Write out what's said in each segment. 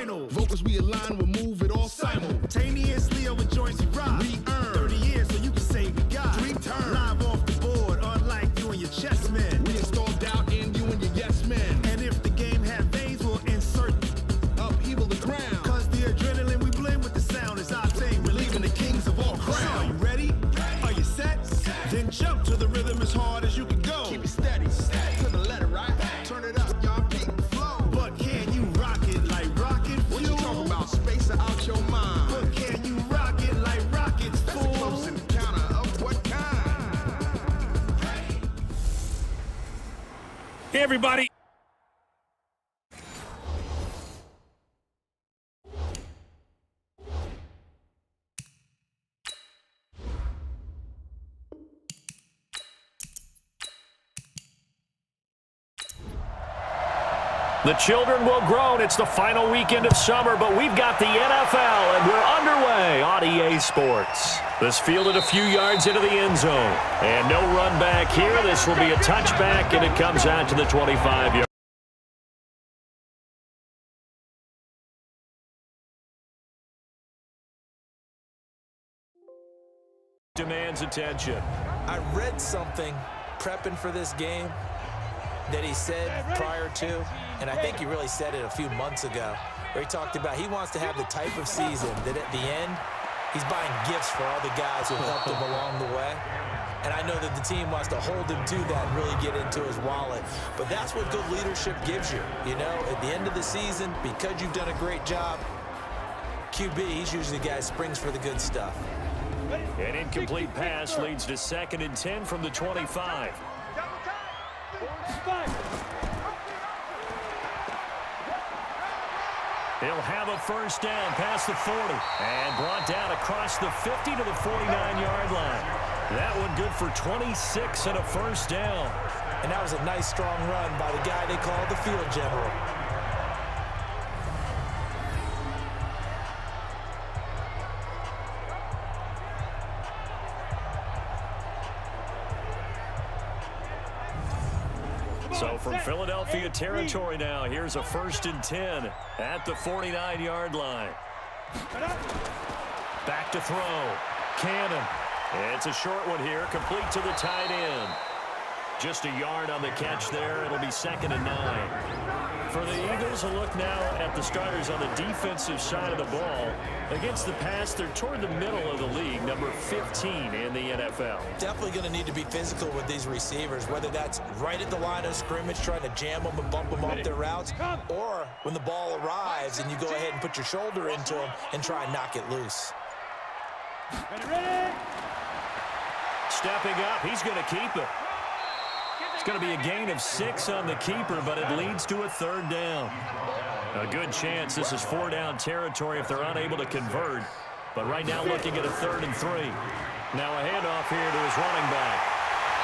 vinyl. Vocals we align, we'll move it all simultaneously over joints we rock. We earn 30 years, so you can say we got 3 turns. Live off the board, unlike you and your chess men. We install doubt in you and your yes men. And if the game had veins, we'll insert upheaval the ground. Cause the adrenaline we blend with the sound is our thing. We're leaving the kings of all crowns. So are you ready? Are you set? Then jump to the rhythm as hard as you can go. Keep it steady, to the letter, right? Turn it up, y'all keep the flow. But can you rock it like rocket fuel? What you talking about? Space out your mind. But can you rock it like rockets, fool? That's a close encounter of what kind? Hey, everybody. The children will groan. It's the final weekend of summer, but we've got the NFL, and we're underway on EA Sports. This fielded a few yards into the end zone. And no run back here. This will be a touchback, and it comes out to the 25-yard. Demands attention. I read something prepping for this game that he said prior to, and I think he really said it a few months ago, where he talked about he wants to have the type of season that at the end, he's buying gifts for all the guys who helped him along the way. And I know that the team wants to hold him to that and really get into his wallet. But that's what good leadership gives you. You know, at the end of the season, because you've done a great job, QB, he's usually the guy who springs for the good stuff. An incomplete pass leads to 2nd and 10 from the 25. He'll have a first down past the 40 and brought down across the 50 to the 49-yard line. That one good for 26 and a first down. And that was a nice, strong run by the guy they call the field general. So from Philadelphia territory now, here's a 1st and 10 at the 49-yard line. Back to throw. Cannon. It's a short one here, complete to the tight end. Just a yard on the catch there. It'll be 2nd and 9. For the Eagles, a look now at the starters on the defensive side of the ball. Against the pass, they're toward the middle of the league, number 15 in the NFL. Definitely going to need to be physical with these receivers, whether that's right at the line of scrimmage, trying to jam them and bump them off their routes, or when the ball arrives and you go ahead and put your shoulder into them and try and knock it loose. Stepping up, he's going to keep it. It's going to be a gain of 6 on the keeper, but it leads to a 3rd down. A good chance this is 4-down territory if they're unable to convert. But right now looking at a 3rd and 3. Now a handoff here to his running back.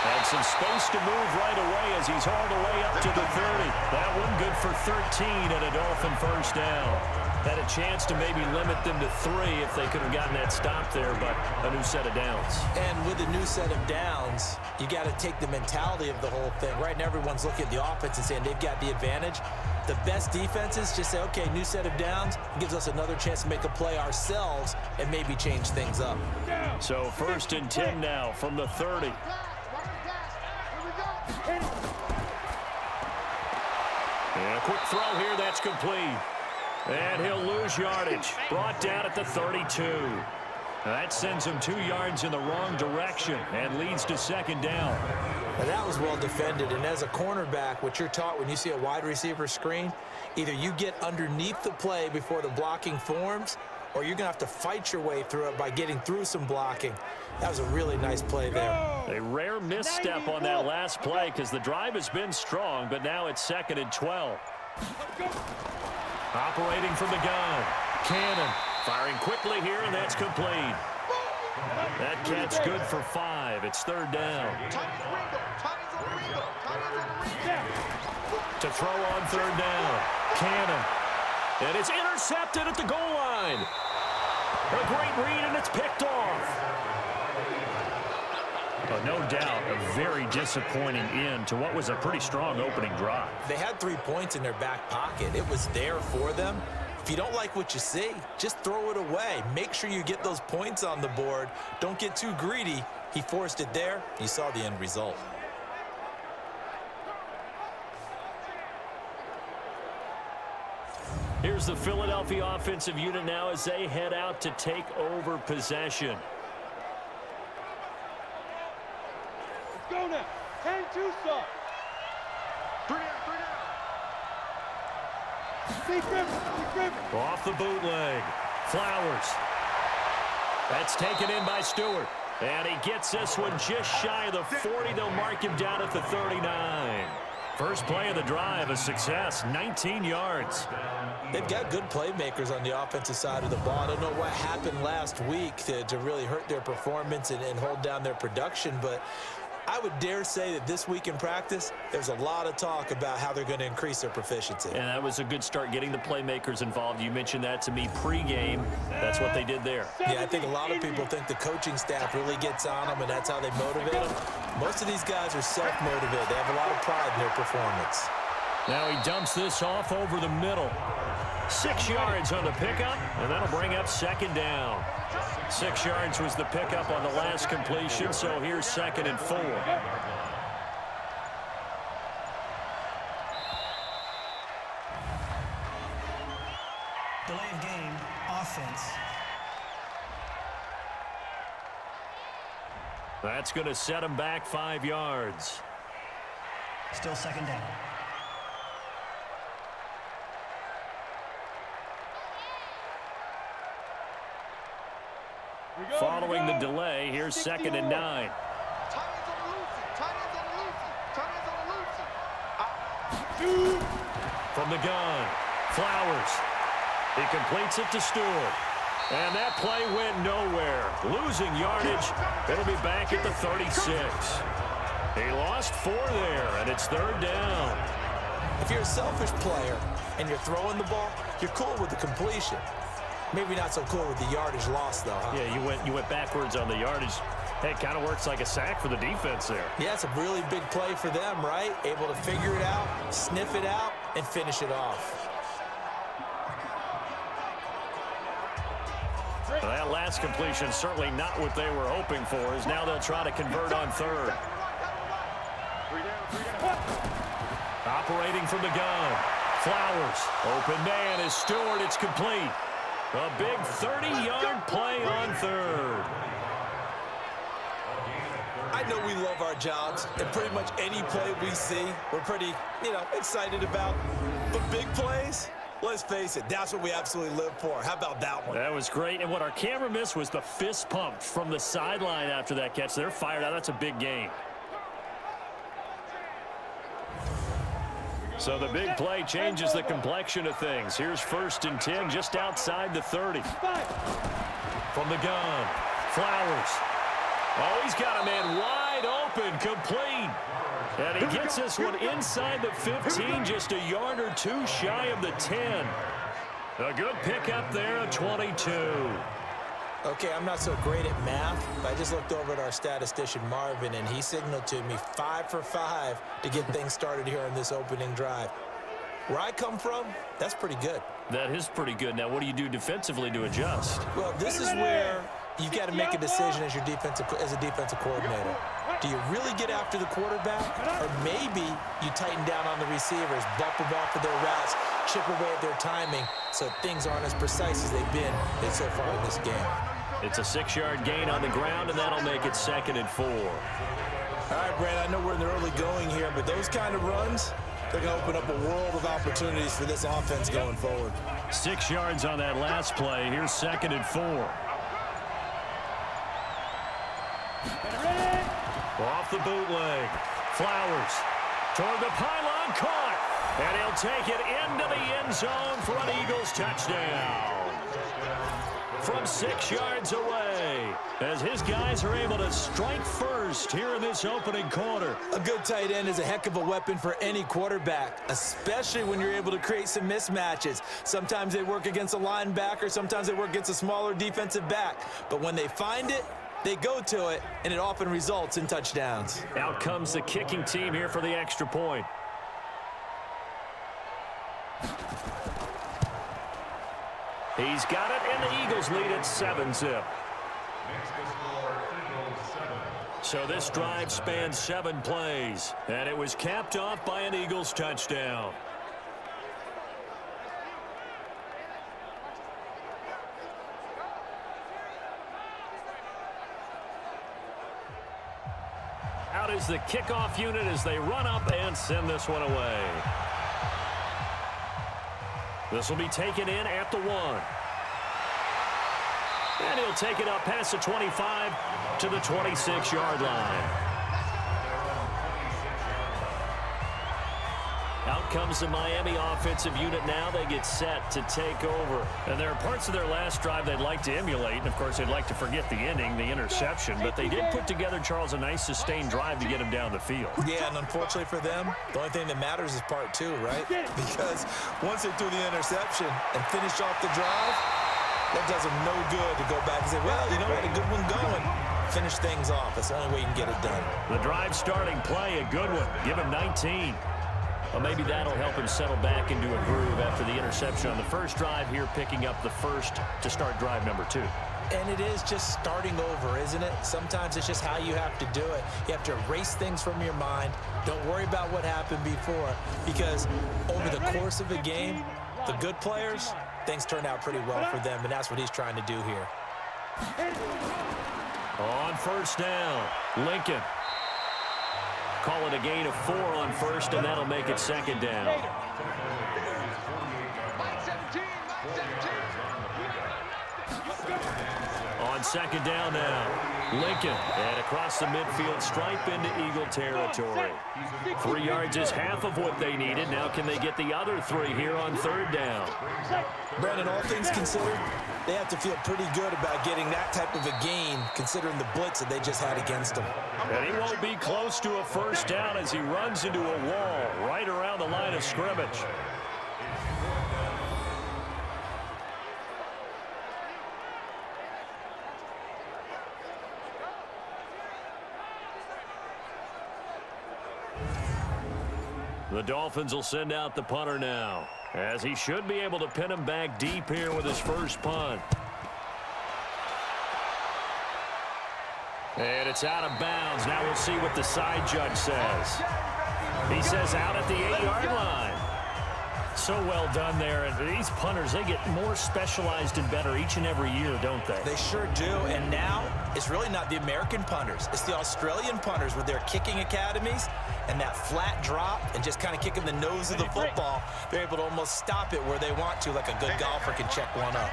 And some space to move right away as he's hauled away up to the 30. That one good for 13 and a Dolphin first down. Had a chance to maybe limit them to 3 if they could have gotten that stop there, but a new set of downs. And with a new set of downs, you got to take the mentality of the whole thing. Right now, everyone's looking at the offense and saying they've got the advantage. The best defenses just say, okay, new set of downs, gives us another chance to make a play ourselves and maybe change things up. So 1st and 10 now from the 30. And a quick throw here, that's complete. And he'll lose yardage. Brought down at the 32. That sends him 2 yards in the wrong direction and leads to 2nd down. Now that was well defended, and as a cornerback, what you're taught when you see a wide receiver screen, either you get underneath the play before the blocking forms, or you're going to have to fight your way through it by getting through some blocking. That was a really nice play there. A rare misstep on that last play because the drive has been strong, but now it's 2nd and 12. Operating from the gun. Cannon firing quickly here, and that's complete. That catch good for 5. It's 3rd down. To throw on 3rd down. Cannon. And it's intercepted at the goal line. A great read, and it's picked off. But no doubt, a very disappointing end to what was a pretty strong opening drive. They had 3 points in their back pocket. It was there for them. If you don't like what you see, just throw it away. Make sure you get those points on the board. Don't get too greedy. He forced it there. You saw the end result. Here's the Philadelphia offensive unit now as they head out to take over possession. Let's go now. 10-2 stop. 3 down, 3 down. Steve Griffin. Off the bootleg. Flowers. That's taken in by Stewart. And he gets this one just shy of the 40. They'll mark him down at the 39. First play of the drive, a success, 19 yards. They've got good playmakers on the offensive side of the ball. I don't know what happened last week to really hurt their performance and hold down their production, but I would dare say that this week in practice, there's a lot of talk about how they're going to increase their proficiency. And that was a good start getting the playmakers involved. You mentioned that to me pregame. That's what they did there. Yeah, I think a lot of people think the coaching staff really gets on them, and that's how they motivate them. Most of these guys are self-motivated. They have a lot of pride in their performance. Now he dumps this off over the middle. 6 yards on the pickup, and that'll bring up second down. 6 yards was the pickup on the last completion, so here's 2nd and 4. Delay of game, offense. That's going to set him back 5 yards. Still 2nd down. Following the delay, here's 2nd and 9. Tight ends on the loosey. Tight ends on the loosey. Tight ends on the loosey. From the gun, Flowers. He completes it to Stewart. And that play went nowhere. Losing yardage. It'll be back at the 36. He lost 4 there, and it's 3rd down. If you're a selfish player and you're throwing the ball, you're cool with the completion. Maybe not so cool with the yardage loss, though, huh? Yeah, you went backwards on the yardage. Hey, it kind of works like a sack for the defense there. Yeah, it's a really big play for them, right? Able to figure it out, sniff it out, and finish it off. Well, that last completion certainly not what they were hoping for, as now they'll try to convert on 3rd. Operating from the gun. Flowers. Open man is Stewart. It's complete. A big 30-yard play on 3rd. I know we love our jobs, and pretty much any play we see, we're pretty, excited about. But big plays, let's face it, that's what we absolutely live for. How about that one? That was great, and what our camera missed was the fist pump from the sideline after that catch. They're fired out. That's a big gain. So the big play changes the complexion of things. Here's 1st and 10 just outside the 30. From the gun, Flowers. Oh, he's got a man wide open, complete. And he gets this one inside the 15, just a yard or 2 shy of the 10. A good pickup there, a 22. Okay, I'm not so great at math, but I just looked over at our statistician, Marvin, and he signaled to me 5 for 5 to get things started here on this opening drive. Where I come from, that's pretty good. That is pretty good. Now, what do you do defensively to adjust? Well, this is where you've got to make a decision as a defensive coordinator. Do you really get after the quarterback, or maybe you tighten down on the receivers, bump them off of their routes, chip away at their timing, so things aren't as precise as they've been so far in this game. It's a 6-yard gain on the ground, and that'll make it 2nd and 4. All right, Brad, I know we're in the early going here, but those kind of runs, they're going to open up a world of opportunities for this offense going forward. 6 yards on that last play. Here's 2nd and 4. Off the bootleg. Flowers toward the pylon, caught. And he'll take it into the end zone for an Eagles touchdown. From 6 yards away, as his guys are able to strike first here in this opening quarter. A good tight end is a heck of a weapon for any quarterback, especially when you're able to create some mismatches. Sometimes they work against a linebacker, sometimes they work against a smaller defensive back. But when they find it, they go to it, and it often results in touchdowns. Out comes the kicking team here for the extra point. He's got it, and the Eagles lead at 7-zip. So this drive spans 7 plays, and it was capped off by an Eagles touchdown. Out is the kickoff unit as they run up and send this one away. This will be taken in at the 1. And he'll take it up past the 25 to the 26-yard line. Out comes the Miami offensive unit now. They get set to take over. And there are parts of their last drive they'd like to emulate. And, of course, they'd like to forget the ending, the interception. But they did put together, Charles, a nice sustained drive to get him down the field. Yeah, and unfortunately for them, the only thing that matters is part 2, right? Because once they threw the interception and finished off the drive, that does them no good to go back and say, well, you know what, a good one going. Finish things off. That's the only way you can get it done. The drive starting play, a good one. Give him 19. Well, maybe that'll help him settle back into a groove after the interception on the first drive here, picking up the first to start drive number 2. And it is just starting over, isn't it? Sometimes it's just how you have to do it. You have to erase things from your mind. Don't worry about what happened before, because over the course of a game, the good players, things turn out pretty well for them, and that's what he's trying to do here. On first down, Lincoln. Call it a gain of 4 on first, and that'll make it second down. On second down now, Lincoln, and across the midfield stripe into Eagle territory. 3 yards is half of what they needed. Now can they get the other 3 here on third down? Brandon, all things considered, they have to feel pretty good about getting that type of a gain, considering the blitz that they just had against them. And he won't be close to a first down as he runs into a wall right around the line of scrimmage. The Dolphins will send out the punter now, as he should be able to pin him back deep here with his first punt. And it's out of bounds. Now we'll see what the side judge says. He says out at the 8-yard line. So well done there. And these punters, they get more specialized and better each and every year, don't they? They sure do. And now it's really not the American punters. It's the Australian punters with their kicking academies and that flat drop and just kind of kicking the nose of the football. They're able to almost stop it where they want to, like a good golfer can check one up.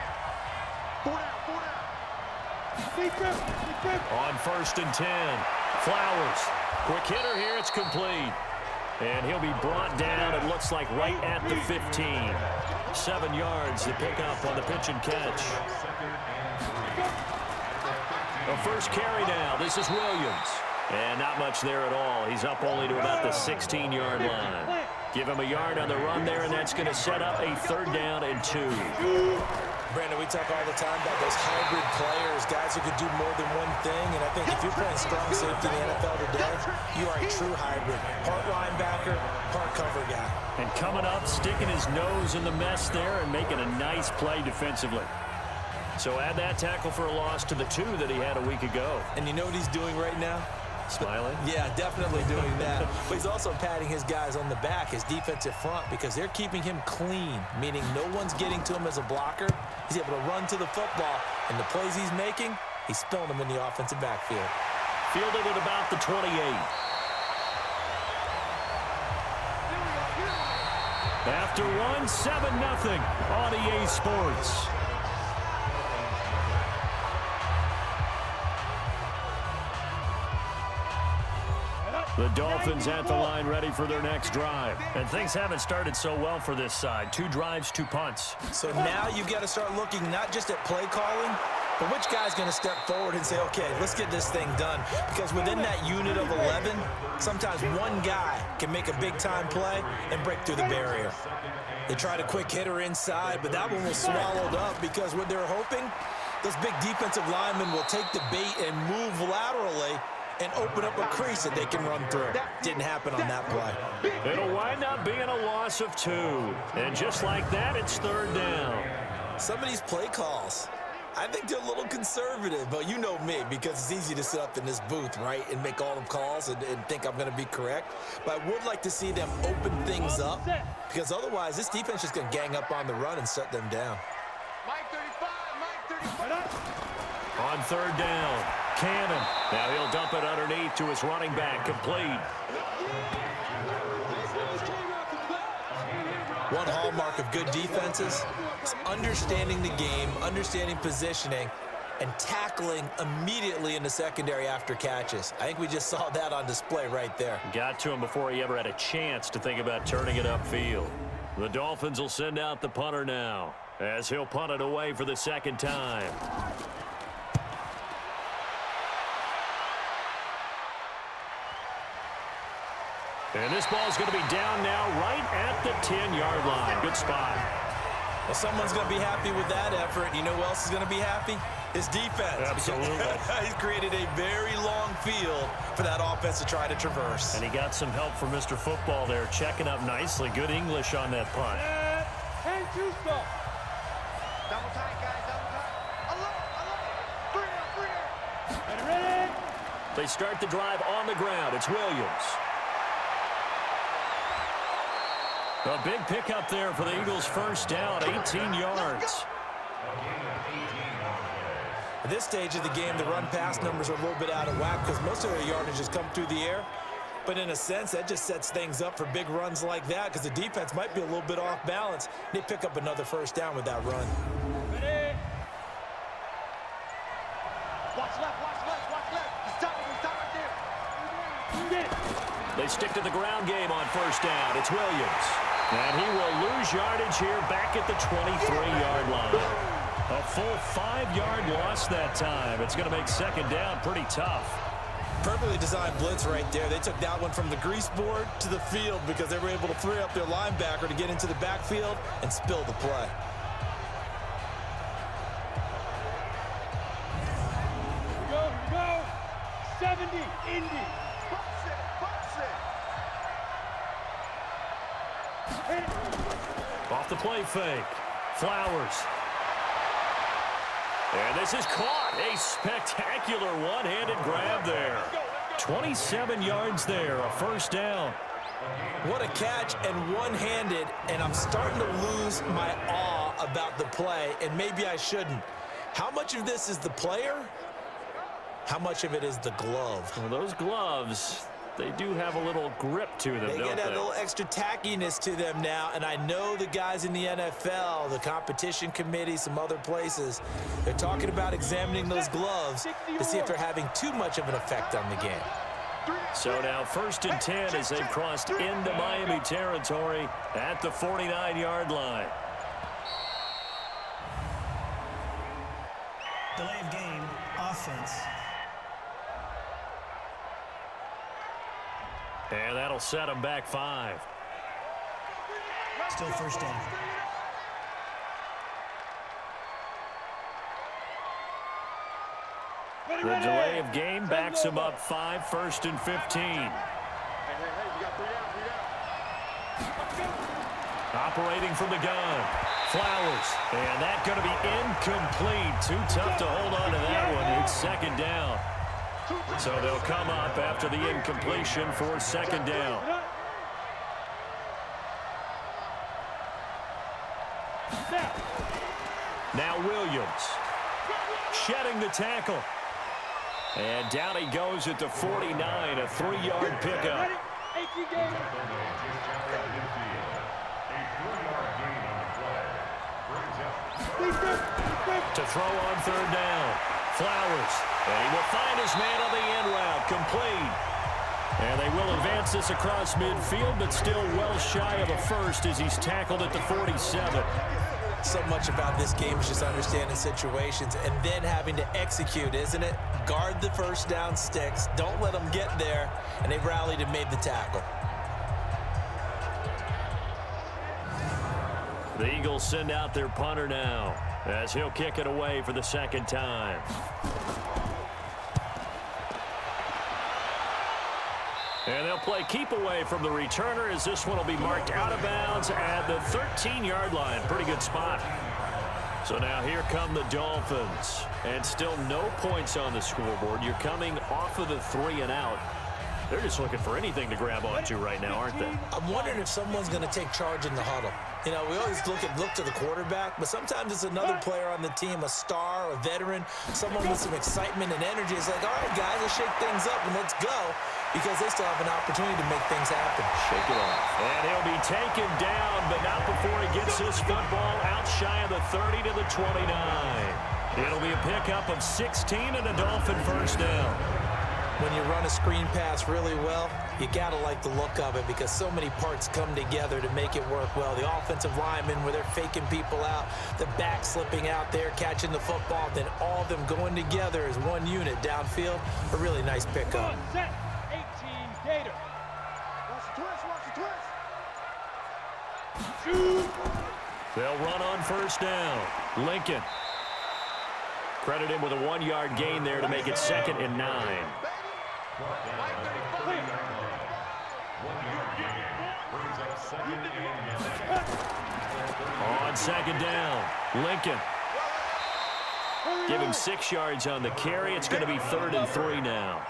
On first and 10, Flowers. Quick hitter here, it's complete. And he'll be brought down, it looks like right at the 15. 7 yards to pick up on the pitch and catch. The first carry now, this is Williams. And not much there at all. He's up only to about the 16-yard line. Give him a yard on the run there, and that's going to set up a third down and 2. Brandon, we talk all the time about those hybrid players, guys who could do more than one thing. And I think if you're playing strong safety in the NFL today, you are a true hybrid. Part linebacker, part cover guy. And coming up, sticking his nose in the mess there and making a nice play defensively. So add that tackle for a loss to the 2 that he had a week ago. And you know what he's doing right now? Smiling? Yeah, definitely doing that. But he's also patting his guys on the back, his defensive front, because they're keeping him clean, meaning no one's getting to him as a blocker. He's able to run to the football, and the plays he's making, he's spilling them in the offensive backfield. Fielded at about the 28. After one, 7-0 on EA Sports. The Dolphins at the line ready for their next drive. And things haven't started so well for this side. 2 drives, 2 punts. So now you've got to start looking not just at play calling, but which guy's going to step forward and say, okay, let's get this thing done. Because within that unit of 11, sometimes one guy can make a big-time play and break through the barrier. They tried a quick hitter inside, but that one was swallowed up because what they're hoping, those big defensive linemen will take the bait and move laterally and open up a crease that they can run through. Didn't happen on that play. It'll wind up being a loss of 2. And just like that, it's third down. Some of these play calls, I think they're a little conservative, but you know me, because it's easy to sit up in this booth, right, and make all the calls and think I'm going to be correct. But I would like to see them open things up, because otherwise this defense is going to gang up on the run and shut them down. Mike 35, Mike 35. On third down, Cannon. Now he'll dump it underneath to his running back, complete. One hallmark of good defenses is understanding the game, understanding positioning, and tackling immediately in the secondary after catches. I think we just saw that on display right there. Got to him before he ever had a chance to think about turning it upfield. The Dolphins will send out the punter now, as he'll punt it away for the second time. And this ball's going to be down now right at the 10-yard line. Good spot. Well, someone's going to be happy with that effort. You know who else is going to be happy? His defense. Absolutely. He's created a very long field for that offense to try to traverse. And he got some help from Mr. Football there, checking up nicely. Good English on that punt. And two stop. Double tight, guys, double tight. Alert. Ready. They start the drive on the ground. It's Williams. A big pickup there for the Eagles' first down, 18 yards. At this stage of the game, the run-pass numbers are a little bit out of whack because most of their yardage has come through the air. But in a sense, that just sets things up for big runs like that because the defense might be a little bit off balance. They pick up another first down with that run. Ready. Watch left, watch left, watch left. Stop right there. They stick to the ground game on first down. It's Williams. And he will lose yardage here back at the 23-yard line. A full 5-yard loss that time. It's going to make second down pretty tough. Perfectly designed blitz right there. They took that one from the grease board to the field because they were able to free up their linebacker to get into the backfield and spill the play. Here we go. 70, Indy. Box it, box it. Off the play fake. Flowers. And this is caught. A spectacular one-handed grab there. 27 yards there, a first down. What a catch and one-handed, and I'm starting to lose my awe about the play, and maybe I shouldn't. How much of this is the player? How much of it is the glove? Well, those gloves, they do have a little grip to them, They don't get that they? little extra tackiness to them now, and I know the guys in the NFL, the competition committee, some other places, they're talking about examining those gloves to see if they're having too much of an effect on the game. So now 1st and 10 as they've crossed into Miami territory at the 49-yard line. Delay of game, offense. And that'll set them back 5. Still first down. The delay of game backs them up 5, 1st and 15. Hey, you got 3 down. Operating from the gun. Flowers. And that's going to be incomplete. Too tough to hold on to that one. It's second down. So they'll come up after the incompletion for second down. Now Williams. Shedding the tackle. And down he goes at the 49, a 3-yard pickup. To throw on third down. Flowers. And he will find his man on the end route. Complete. And they will advance this across midfield, but still well shy of a first as he's tackled at the 47. So much about this game is just understanding situations and then having to execute, isn't it? Guard the first down sticks. Don't let them get there. And they rallied and made the tackle. The Eagles send out their punter now as he'll kick it away for the second time. And they'll play keep away from the returner as this one will be marked out of bounds at the 13-yard line. Pretty good spot. So now here come the Dolphins. And still no points on the scoreboard. You're coming off of the 3 and out. They're just looking for anything to grab onto right now, aren't they? I'm wondering if someone's going to take charge in the huddle. You know, we always look to the quarterback, but sometimes it's another player on the team, a star, a veteran, someone with some excitement and energy. It's like, all right, guys, let's shake things up and let's go, because they still have an opportunity to make things happen. Shake it off. And he'll be taken down, but not before he gets this football out shy of the 30 to the 29. It'll be a pickup of 16 and a Dolphin first down. When you run a screen pass really well, you got to like the look of it, because so many parts come together to make it work well. The offensive linemen, where they're faking people out, the back slipping out there, catching the football, then all of them going together as one unit downfield. A really nice pickup. Set. 18 Gator. Watch the twist. They'll run on first down. Lincoln. Credit him with a 1-yard gain there to make it 2nd and 9. On 2nd down, Lincoln. Give him 6 yards on the carry. It's going to be 3rd and 3 now.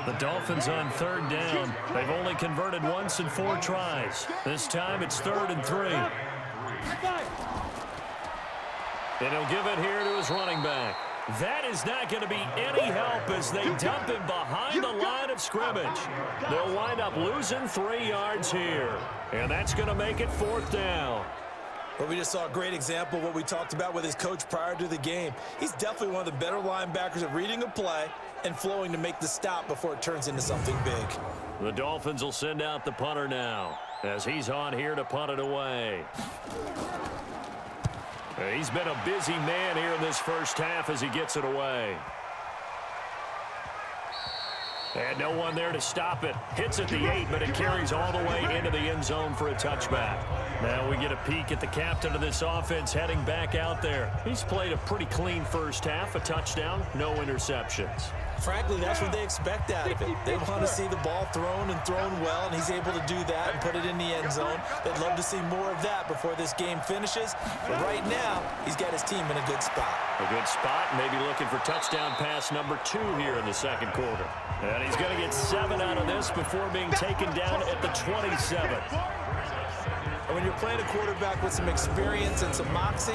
The Dolphins on 3rd down. They've only converted once in 4 tries. This time it's 3rd and 3. And he'll give it here to his running back. That is not going to be any help as they dump him behind the line of scrimmage. They'll wind up losing 3 yards here. And that's going to make it 4th down. Well, we just saw a great example of what we talked about with his coach prior to the game. He's definitely one of the better linebackers at reading a play and flowing to make the stop before it turns into something big. The Dolphins will send out the punter now as he's on here to punt it away. He's been a busy man here in this first half as he gets it away. And no one there to stop it. Hits at the 8, but it carries all the way into the end zone for a touchback. Now we get a peek at the captain of this offense heading back out there. He's played a pretty clean first half, a touchdown, no interceptions. Frankly, that's what they expect out of it. They want to see the ball thrown and thrown well, and he's able to do that and put it in the end zone. They'd love to see more of that before this game finishes. But right now, he's got his team in a good spot. A good spot, maybe looking for touchdown pass number 2 here in the 2nd quarter. And he's going to get 7 out of this before being taken down at the 27. And when you're playing a quarterback with some experience and some moxie,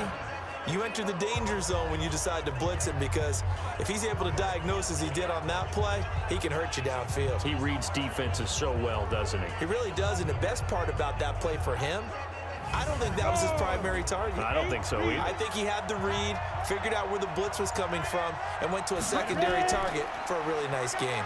you enter the danger zone when you decide to blitz him, because if he's able to diagnose as he did on that play, he can hurt you downfield. He reads defenses so well, doesn't he? He really does, and the best part about that play for him, I don't think that was his primary target. I don't think so either. I think he had the read, figured out where the blitz was coming from, and went to a secondary target for a really nice gain.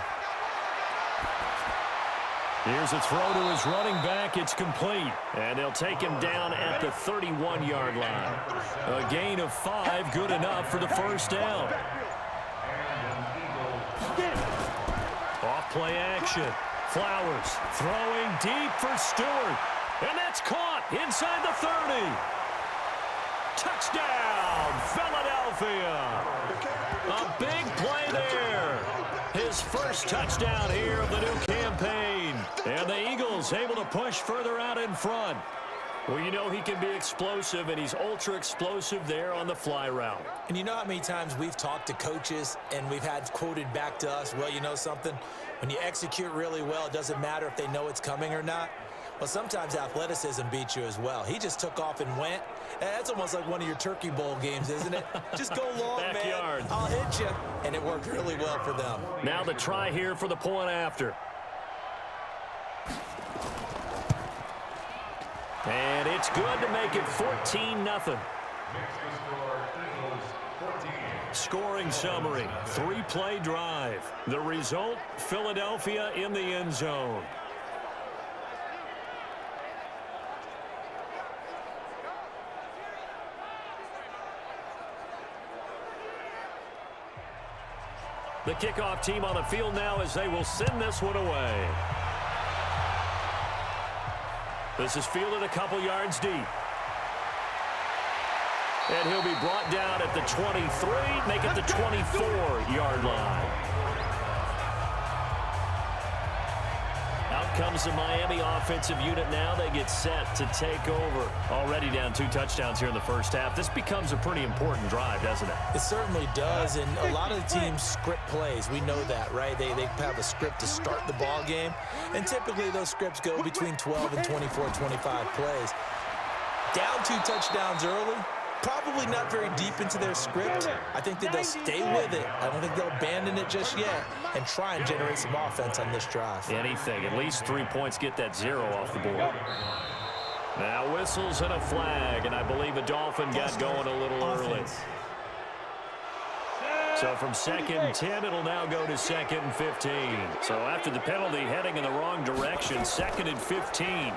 Here's a throw to his running back. It's complete. And they'll take him down at the 31-yard line. A gain of 5, good enough for the first down. Off play action. Flowers throwing deep for Stewart. And that's caught inside the 30. Touchdown, Philadelphia. A big play there. His first touchdown here of the new campaign. And the Eagles able to push further out in front. Well, you know he can be explosive, and he's ultra explosive there on the fly route. And you know how many times we've talked to coaches and we've had quoted back to us, well, you know something? When you execute really well, it doesn't matter if they know it's coming or not. Well, sometimes athleticism beats you as well. He just took off and went. That's almost like one of your Turkey Bowl games, isn't it? Just go long, Backyard. man. I'll hit you. And it worked really well for them. Now the try here for the point after. And it's good to make it 14-0. Scoring summary, 3-play drive. The result, Philadelphia in the end zone. The kickoff team on the field now as they will send this one away. This is fielded a couple yards deep. And he'll be brought down at the 23, make it the 24-yard line. Out comes the Miami offensive unit now. They get set to take over. Already down 2 touchdowns here in the first half. This becomes a pretty important drive, doesn't it? It certainly does, and a lot of the teams script plays. We know that, right? They have a script to start the ball game, and typically those scripts go between 12 and 24, 25 plays. Down 2 touchdowns early, probably not very deep into their script. I think that they'll stay with it. I don't think they'll abandon it just yet and try and generate some offense on this drive. Anything. At least 3 points, get that 0 off the board. Now whistles and a flag, and I believe a Dolphin got going a little early. So from 2nd and 10, it'll now go to 2nd and 15. So after the penalty, heading in the wrong direction, 2nd and 15.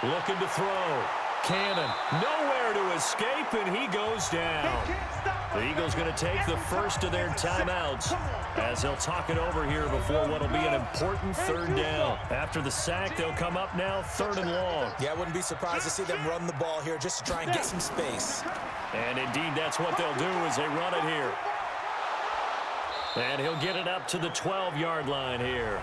Looking to throw. Cannon, nowhere to escape, and he goes down. The Eagles going to take the first of their timeouts as they'll talk it over here before what will be an important 3rd down. After the sack, they'll come up now 3rd and long. Yeah, I wouldn't be surprised to see them run the ball here just to try and get some space. And indeed, that's what they'll do as they run it here. And he'll get it up to the 12-yard line here.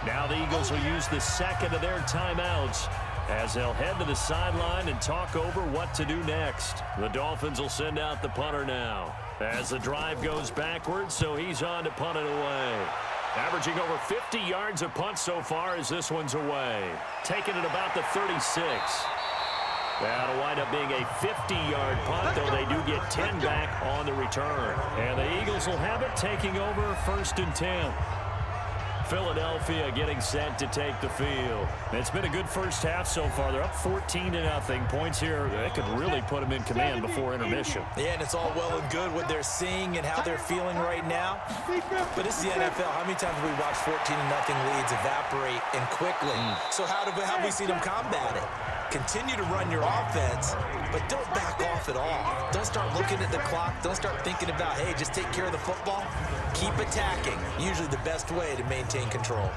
Now the Eagles will use the 2nd of their timeouts as they'll head to the sideline and talk over what to do next. The Dolphins will send out the punter now as the drive goes backwards, so he's on to punt it away. Averaging over 50 yards a punt so far as this one's away. Taking it about the 36. That'll wind up being a 50-yard punt, though they do get 10 back on the return. And the Eagles will have it, taking over 1st and 10. Philadelphia getting set to take the field. It's been a good first half so far. They're up 14-0. Points here that could really put them in command before intermission. Yeah, and it's all well and good what they're seeing and how they're feeling right now. But it's the NFL. How many times have we watched 14-0 leads evaporate and quickly? So how have we seen them combat it? Continue to run your offense, but don't back off at all. Don't start looking at the clock. Don't start thinking about, hey, just take care of the football. Keep attacking. Usually the best way to maintain control.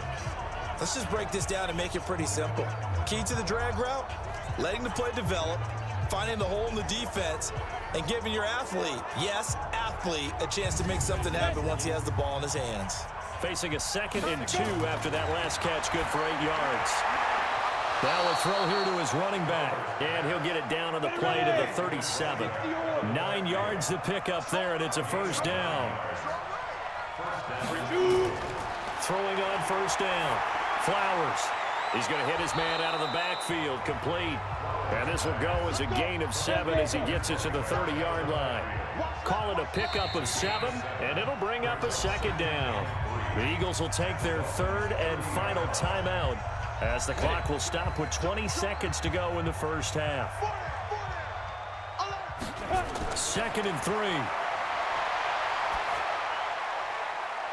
Let's just break this down and make it pretty simple. Key to the drag route, letting the play develop, finding the hole in the defense, and giving your athlete, yes, athlete, a chance to make something happen once he has the ball in his hands. Facing a 2nd and 2 after that last catch, good for 8 yards. Now a throw here to his running back, and he'll get it down on the play to the 37. 9 yards to pick up there, and it's a 1st down. Throwing on 1st down. Flowers. He's going to hit his man out of the backfield, complete. And this will go as a gain of 7 as he gets it to the 30-yard line. Call it a pickup of 7, and it'll bring up a 2nd down. The Eagles will take their 3rd and final timeout as the clock will stop with 20 seconds to go in the first half. 2nd and 3.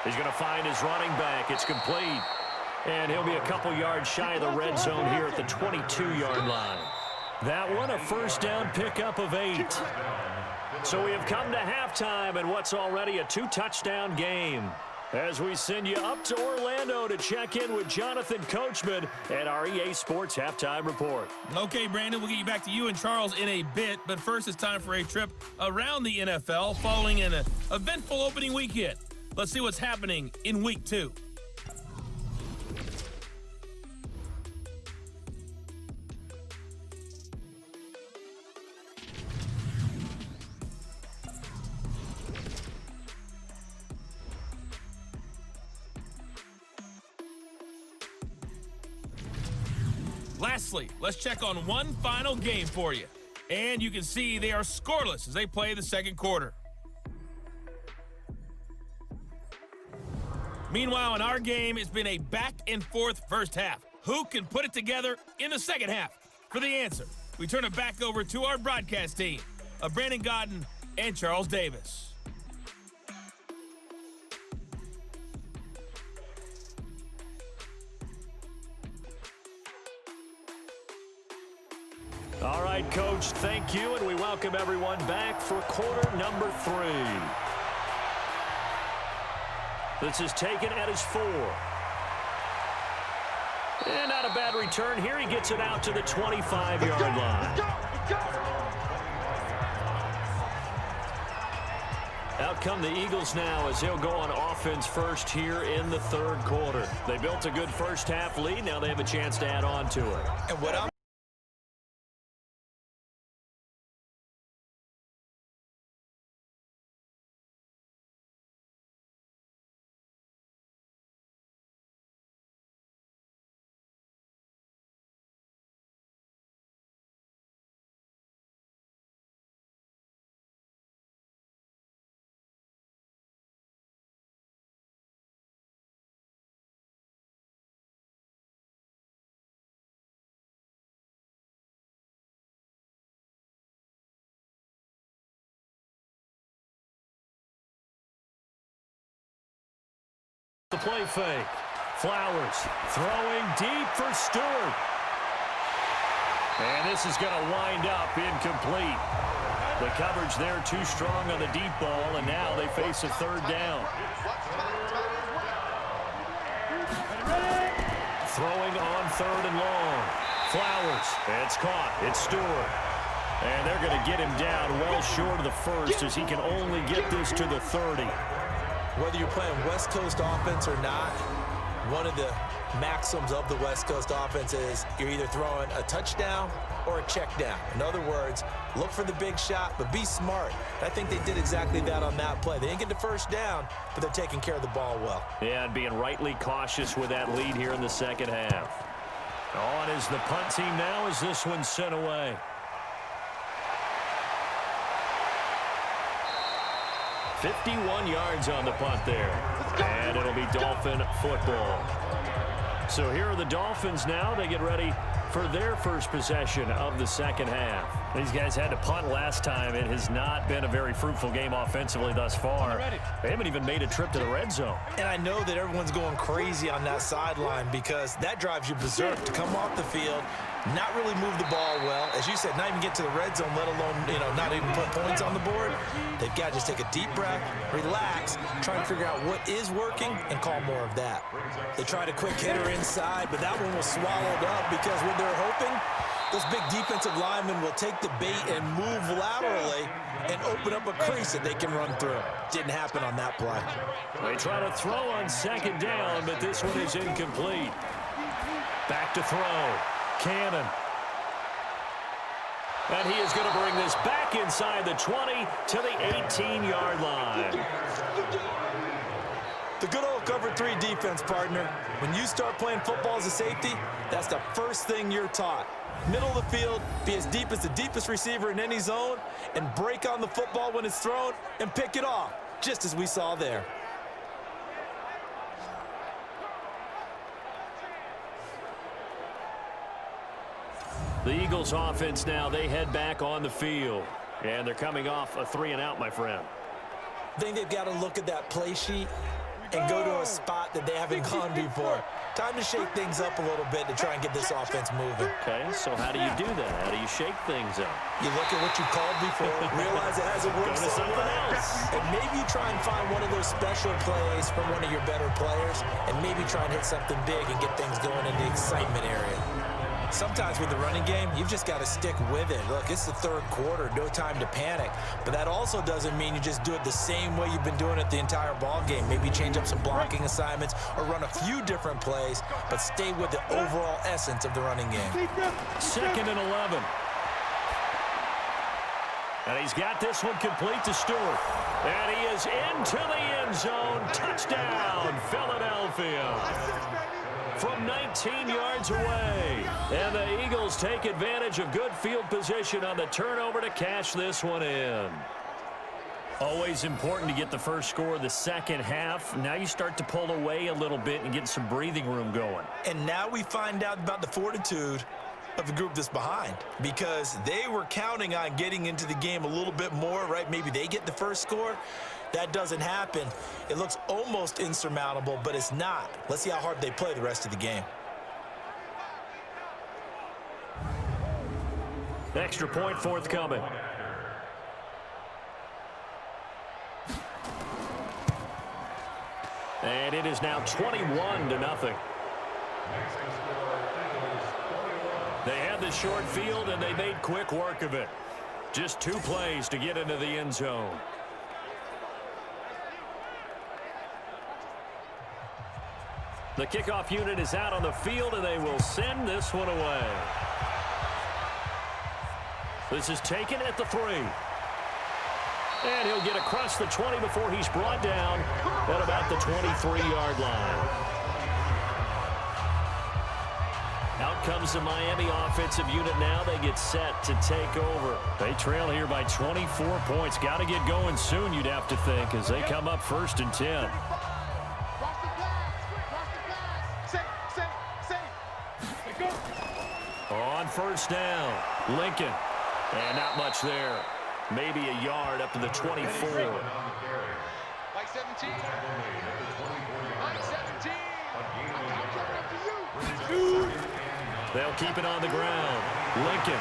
He's going to find his running back. It's complete. And he'll be a couple yards shy of the red zone here at the 22-yard line. That one, a 1st down pickup of 8. So we have come to halftime in what's already a 2-touchdown game, as we send you up to Orlando to check in with Jonathan Coachman at our EA Sports Halftime Report. Okay, Brandon, we'll get you back to you and Charles in a bit, but first it's time for a trip around the NFL following an eventful opening weekend. Let's see what's happening in Week 2. Lastly, let's check on one final game for you. And you can see they are scoreless as they play the 2nd quarter. Meanwhile, in our game, it's been a back-and-forth first half. Who can put it together in the second half? For the answer, we turn it back over to our broadcast team of Brandon Godden and Charles Davis. All right, Coach, thank you, and we welcome everyone back for quarter number 3. This is taken at his 4. And not a bad return here. He gets it out to the 25-yard line. Out come the Eagles now as they'll go on offense first here in the third quarter. They built a good first half lead. Now they have a chance to add on to it. And what I'm the play fake. Flowers throwing deep for Stewart. And this is going to wind up incomplete. The coverage there too strong on the deep ball, and now they face a third down. Throwing on third and long. Flowers. It's caught. It's Stewart. And they're going to get him down well short of the first as he can only get this to the 30. Whether you're playing West Coast offense or not, one of the maxims of the West Coast offense is you're either throwing a touchdown or a check down. In other words, look for the big shot, but be smart. I think they did exactly that on that play. They didn't get the first down, but they're taking care of the ball well. Yeah, and being rightly cautious with that lead here in the second half. On is the punt team now as this one's sent away. 51 yards on the punt there. And it'll be Dolphin football. So here are the Dolphins now. They get ready for their first possession of the second half. These guys had to punt last time. It has not been a very fruitful game offensively thus far. They haven't even made a trip to the red zone. And I know that everyone's going crazy on that sideline because that drives you berserk to come off the field, not really move the ball well. As you said, not even get to the red zone, let alone, not even put points on the board. They've got to just take a deep breath, relax, try and figure out what is working and call more of that. They tried a quick hitter inside, but that one was swallowed up because what they're hoping, those big defensive linemen will take the bait and move laterally and open up a crease that they can run through. Didn't happen on that play. They try to throw on second down, but this one is incomplete. Back to throw. Cannon. And he is going to bring this back inside the 20 to the 18-yard line. The good old cover 3 defense, partner. When you start playing football as a safety, that's the first thing you're taught. Middle of the field, be as deep as the deepest receiver in any zone, and break on the football when it's thrown and pick it off, just as we saw there. The Eagles offense now, they head back on the field. And they're coming off a 3-and-out, my friend. I think they've got to look at that play sheet and go to a spot that they haven't gone before. Time to shake things up a little bit to try and get this offense moving. Okay, so how do you do that? How do you shake things up? You look at what you called before, realize it hasn't worked Go to something else. and maybe you try and find one of those special plays from one of your better players, and maybe try and hit something big and get things going in the excitement area. Sometimes with the running game, you've just got to stick with it. Look, it's the third quarter, no time to panic. But that also doesn't mean you just do it the same way you've been doing it the entire ball game. Maybe change up some blocking assignments or run a few different plays, but stay with the overall essence of the running game. 2nd and 11. And he's got this one complete to Stewart. And he is into the end zone. Touchdown, Philadelphia. From 19 yards away. And the Eagles take advantage of good field position on the turnover to cash this one in. Always important to get the first score of the second half. Now you start to pull away a little bit and get some breathing room going. And now we find out about the fortitude of the group that's behind, because they were counting on getting into the game a little bit more, right? Maybe they get the first score. That doesn't happen. It looks almost insurmountable, but it's not. Let's see how hard they play the rest of the game. Extra point forthcoming. And it is now 21-0. They had the short field, and they made quick work of it. Just 2 plays to get into the end zone. The kickoff unit is out on the field, and they will send this one away. This is taken at the 3. And he'll get across the 20 before he's brought down at about the 23-yard line. Out comes the Miami offensive unit now. They get set to take over. They trail here by 24 points. Got to get going soon, you'd have to think, as they come up 1st and 10. On 1st down, Lincoln. And not much there. Maybe a yard up to the 24. Like 17. Like 17. I'm coming up to you. They'll keep it on the ground. Lincoln.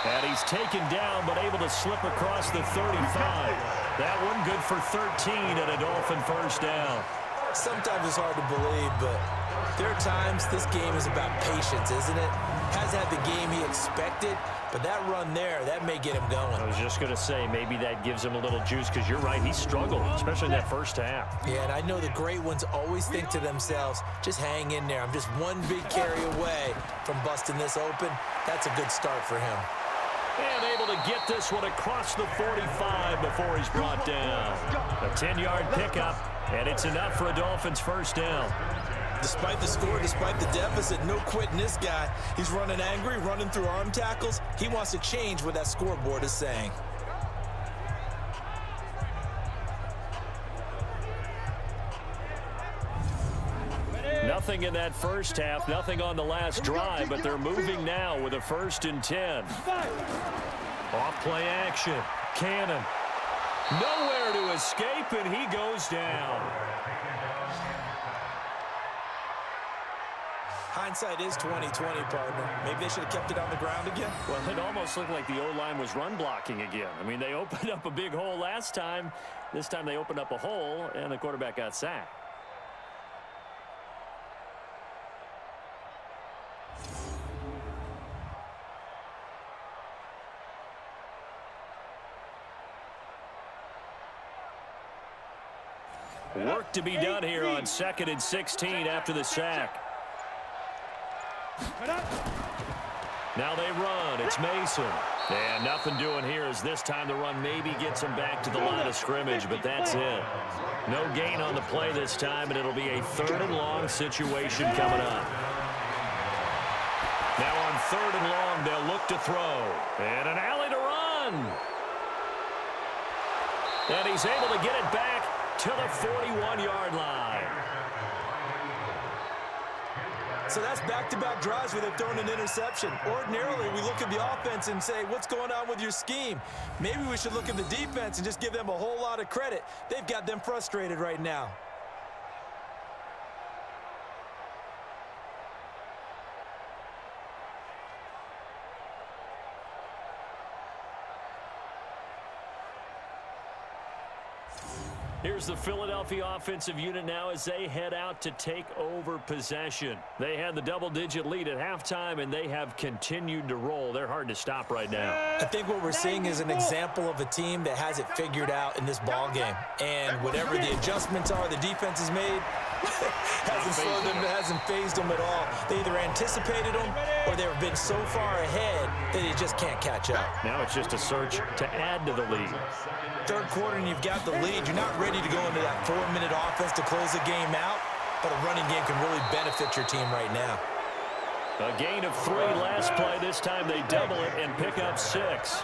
And he's taken down, but able to slip across the 35. That one good for 13 and a Dolphin 1st down. Sometimes it's hard to believe, but there are times this game is about patience, isn't it? Has had the game he expected, but that run there, that may get him going. I was just going to say, maybe that gives him a little juice, because you're right, he struggled, especially in that 1st half. Yeah, and I know the great ones always think to themselves, just hang in there. I'm just one big carry away from busting this open. That's a good start for him. And able to get this one across the 45 before he's brought down. A 10-yard pickup, and it's enough for a Dolphins 1st down. Despite the score, despite the deficit, no quitting this guy. He's running angry, running through arm tackles. He wants to change what that scoreboard is saying. Nothing in that 1st half, nothing on the last drive, but they're moving now with a 1st and 10. Off play action. Cannon. Nowhere to escape, and he goes down. Hindsight is 20/20, partner. Maybe they should have kept it on the ground again. Well, it almost looked like the O-line was run blocking again. I mean, they opened up a big hole last time. This time they opened up a hole, and the quarterback got sacked. Work to be done here on 2nd and 16 after the sack. Now they run. It's Mason. And nothing doing here as this time the run maybe gets him back to the line of scrimmage, but that's it. No gain on the play this time, and it'll be a 3rd and long situation coming up. Now on 3rd and long, they'll look to throw. And an alley to run. And he's able to get it back to the 41-yard line. So that's back-to-back drives where they've thrown an interception. Ordinarily, we look at the offense and say, what's going on with your scheme? Maybe we should look at the defense and just give them a whole lot of credit. They've got them frustrated right now. Here's the Philadelphia offensive unit now as they head out to take over possession. They had the double-digit lead at halftime, and they have continued to roll. They're hard to stop right now. I think what we're seeing is an example of a team that has it figured out in this ball game. And whatever the adjustments are the defense has made, hasn't slowed them, hasn't phased them at all. They either anticipated them or they've been so far ahead that they just can't catch up. Now it's just a search to add to the lead. 3rd quarter and you've got the lead. You're not ready to go into that 4-minute offense to close the game out, but a running game can really benefit your team right now. A gain of 3 last play. This time they double it and pick up 6.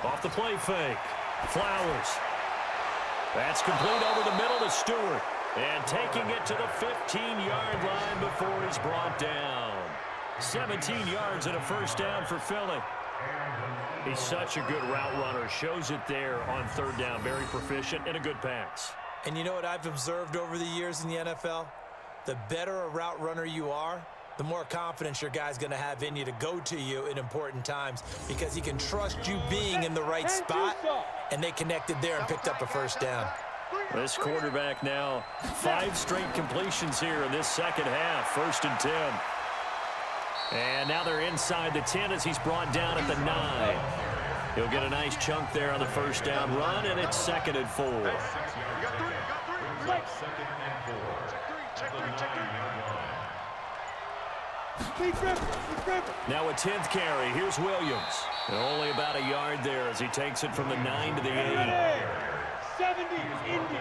Off the play fake. Flowers. That's complete over the middle to Stewart. And taking it to the 15-yard line before he's brought down. 17 yards and a 1st down for Philly. He's such a good route runner. Shows it there on 3rd down. Very proficient and a good pass. And you know what I've observed over the years in the NFL? The better a route runner you are, the more confidence your guy's going to have in you to go to you in important times because he can trust you being in the right spot, and they connected there and picked up a 1st down. This quarterback now 5 straight completions here in this 2nd half. 1st and 10. And now they're inside the 10 as he's brought down at the 9. He'll get a nice chunk there on the first down run, and it's 2nd and 4. You got three. Check three. Now a 10th carry. Here's Williams. And only about a yard there as he takes it from the 9 to the 8. 70, Indy.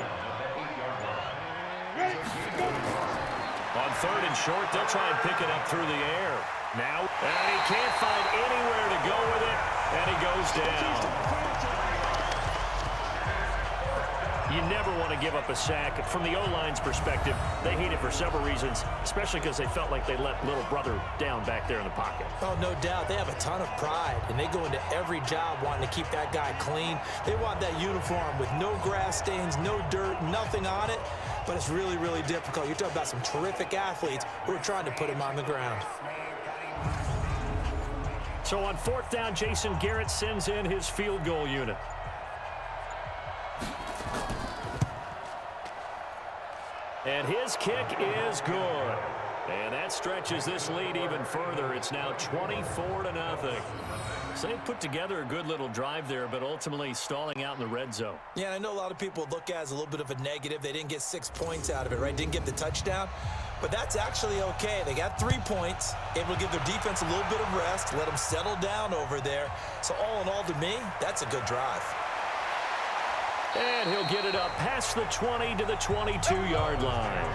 Ready, go. On 3rd and short, they'll try and pick it up through the air. Now, and he can't find anywhere to go with it, and he goes down. You never want to give up a sack. From the O-line's perspective, they hate it for several reasons, especially because they felt like they let little brother down back there in the pocket. Oh, no doubt. They have a ton of pride, and they go into every job wanting to keep that guy clean. They want that uniform with no grass stains, no dirt, nothing on it. But it's really, really difficult. You're talking about some terrific athletes who are trying to put him on the ground. So on 4th down, Jason Garrett sends in his field goal unit. And his kick is good. And that stretches this lead even further. It's now 24-0. So they put together a good little drive there, but ultimately stalling out in the red zone. Yeah, and I know a lot of people look at it as a little bit of a negative. They didn't get 6 points out of it, right? Didn't get the touchdown. But that's actually okay. They got 3 points, able to give their defense a little bit of rest, let them settle down over there. So all in all, to me, that's a good drive. And he'll get it up past the 20 to the 22-yard line.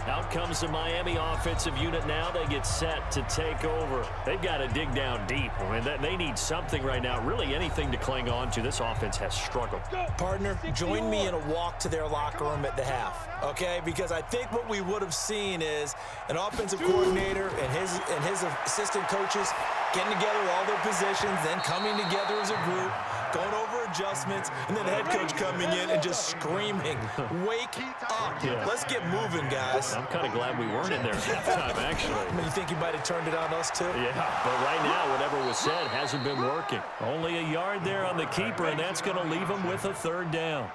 Out comes the Miami offensive unit now. They get set to take over. They've got to dig down deep. I mean, they need something right now, really anything to cling on to. This offense has struggled. Partner, join me in a walk to their locker room at the half, okay? Because I think what we would have seen is an offensive coordinator and his assistant coaches getting together with all their positions, then coming together as a group, going over adjustments, and then the head coach coming in and just screaming, wake up. Yeah. Let's get moving, guys. I'm kind of glad we weren't in there at halftime, actually. I mean, you think he might have turned it on us, too? Yeah, but right now, whatever was said hasn't been working. Only a yard there on the keeper, and that's going to leave him with a 3rd down.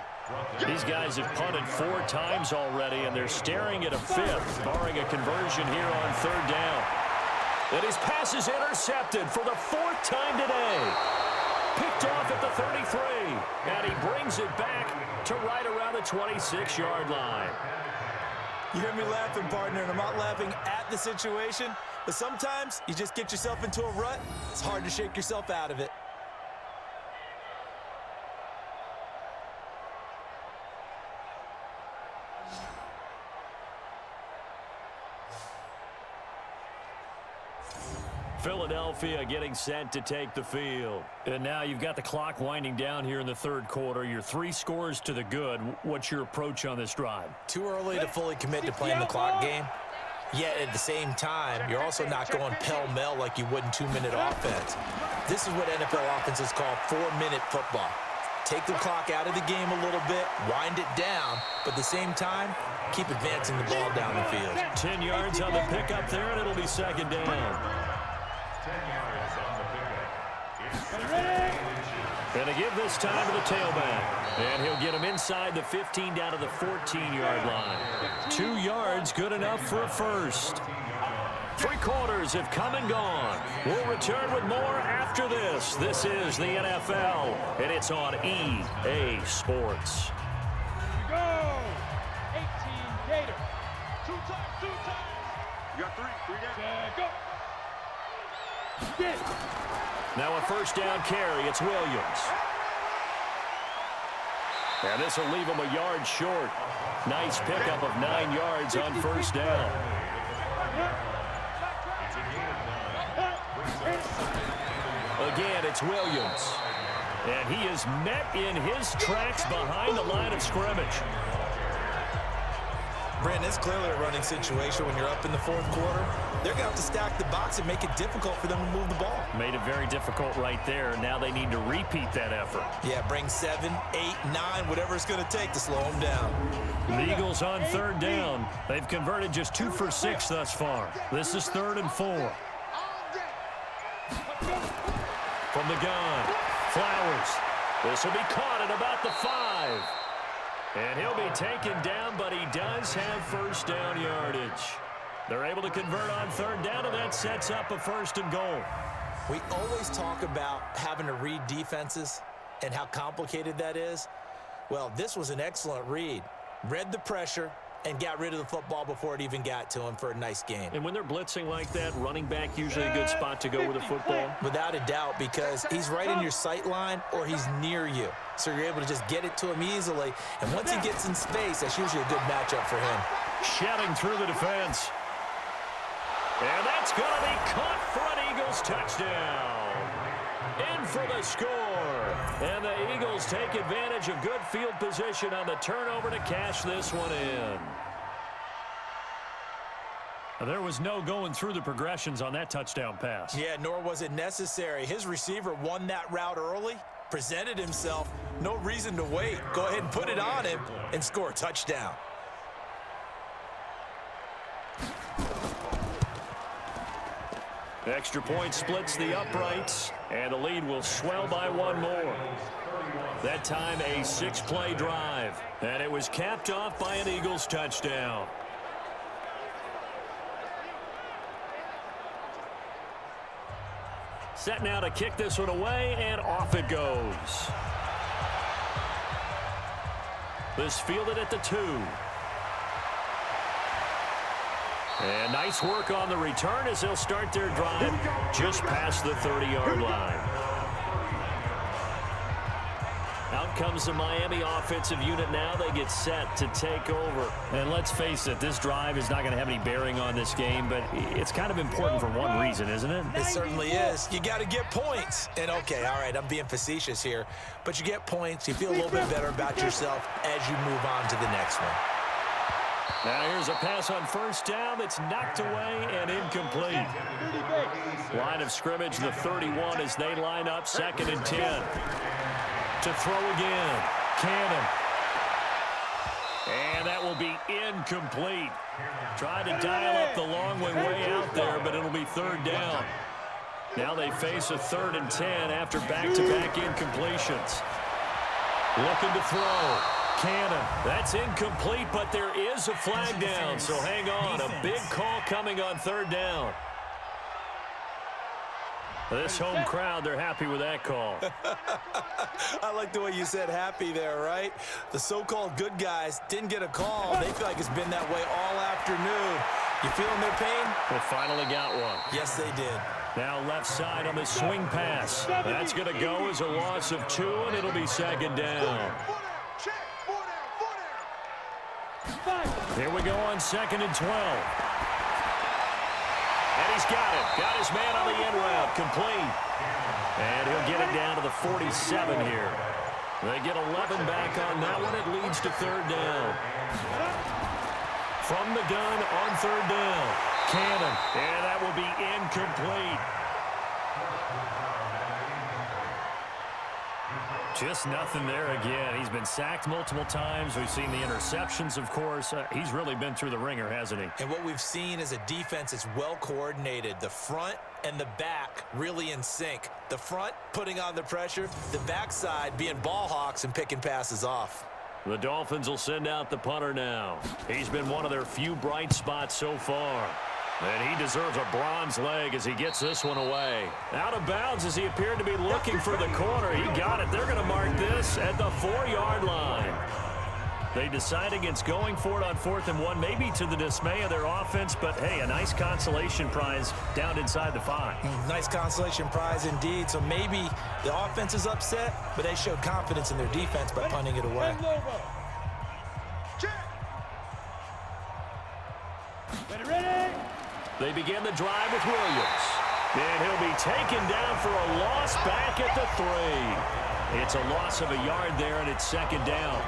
These guys have punted 4 times already, and they're staring at a 5th, barring a conversion here on 3rd down. And his pass is intercepted for the 4th time today. Picked off at the 33, and he brings it back to right around the 26-yard line. You hear me laughing, partner, and I'm not laughing at the situation, but sometimes you just get yourself into a rut. It's hard to shake yourself out of it. Philadelphia getting set to take the field. And now you've got the clock winding down here in the 3rd quarter. You're 3 scores to the good. What's your approach on this drive? Too early to fully commit to playing the clock game. Yet at the same time, you're also not going pell-mell like you would in 2-minute offense. This is what NFL offenses call 4-minute football. Take the clock out of the game a little bit, wind it down, but at the same time, keep advancing the ball down the field. 10 yards on the pickup there, and it'll be 2nd down. And to give this time to the tailback. And he'll get him inside the 15 down to the 14-yard line. 2 yards, good enough for a first. 3 quarters have come and gone. We'll return with more after this. This is the NFL, and it's on EA Sports. Go! 18 Gator. 2 times. You got 3 down. Go. Get. Now a 1st down carry. It's Williams. And this will leave him a yard short. Nice pickup of 9 yards on 1st down. Again, it's Williams. And he is met in his tracks behind the line of scrimmage. Brandon, it's clearly a running situation when you're up in the 4th quarter. They're going to have to stack the box and make it difficult for them to move the ball. Made it very difficult right there. Now they need to repeat that effort. Yeah, bring 7, 8, 9, whatever it's going to take to slow them down. The Eagles on 3rd down. They've converted just 2 for 6 thus far. This is 3rd and 4. From the gun, Flowers. This will be caught at about the 5. And he'll be taken down, but he does have 1st down yardage. They're able to convert on third down, and that sets up a 1st and goal. We always talk about having to read defenses and how complicated that is. Well, this was an excellent read. Read the pressure and got rid of the football before it even got to him for a nice gain. And when they're blitzing like that, running back usually a good spot to go with the football? Without a doubt, because he's right in your sight line or he's near you. So you're able to just get it to him easily. And once he gets in space, that's usually a good matchup for him. Shedding through the defense. And that's going to be caught for an Eagles touchdown. In for the score. And the Eagles take advantage of good field position on the turnover to cash this one in. There was no going through the progressions on that touchdown pass. Yeah, nor was it necessary. His receiver won that route early, presented himself. No reason to wait. Go ahead and put it on him and score a touchdown. Extra point splits the uprights, and the lead will swell by one more. That time a 6-play drive, and it was capped off by an Eagles touchdown. Set now to kick this one away, and off it goes. This fielded at the 2. And nice work on the return as they'll start their drive just past the 30-yard line. Out comes the Miami offensive unit now. They get set to take over. And let's face it, this drive is not going to have any bearing on this game, but it's kind of important for one reason, isn't it? It certainly is. You got to get points. And, okay, all right, I'm being facetious here, but you get points. You feel a little bit better about yourself as you move on to the next one. Now here's a pass on first down that's knocked away and incomplete. Line of scrimmage, the 31 as they line up 2nd and 10. To throw again, Cannon. And that will be incomplete. Tried to dial up the long way out there, but it'll be 3rd down. Now they face a 3rd and 10 after back-to-back incompletions. Looking to throw. Cannon. That's incomplete, but there is a flag down, so hang on. A big call coming on 3rd down. This home crowd, they're happy with that call. I like the way you said happy there, right? The so-called good guys didn't get a call. They feel like it's been that way all afternoon. You feeling their pain? They finally got one. Yes, they did. Now left side on the swing pass. That's going to go as a loss of 2, and it'll be 2nd down. Here we go on 2nd and 12. And he's got it. Got his man on the end route. Complete. And he'll get it down to the 47 here. They get 11 back on that one. It leads to 3rd down. From the gun on 3rd down. Cannon. And that will be incomplete. Just nothing there again. He's been sacked multiple times. We've seen the interceptions, of course. He's really been through the ringer, hasn't he? And what we've seen is a defense that's well coordinated. The front and the back really in sync. The front putting on the pressure, the backside being ball hawks and picking passes off. The Dolphins will send out the punter now. He's been one of their few bright spots so far. And he deserves a bronze leg as he gets this one away. Out of bounds as he appeared to be looking for the corner. He got it. They're going to mark this at the 4-yard line. They decide against going for it on 4th and 1, maybe to the dismay of their offense, but hey, a nice consolation prize down inside the 5. Nice consolation prize indeed. So maybe the offense is upset, but they showed confidence in their defense by punting it away. Ready? They begin the drive with Williams. And he'll be taken down for a loss back at the 3. It's a loss of a yard there, and it's 2nd down.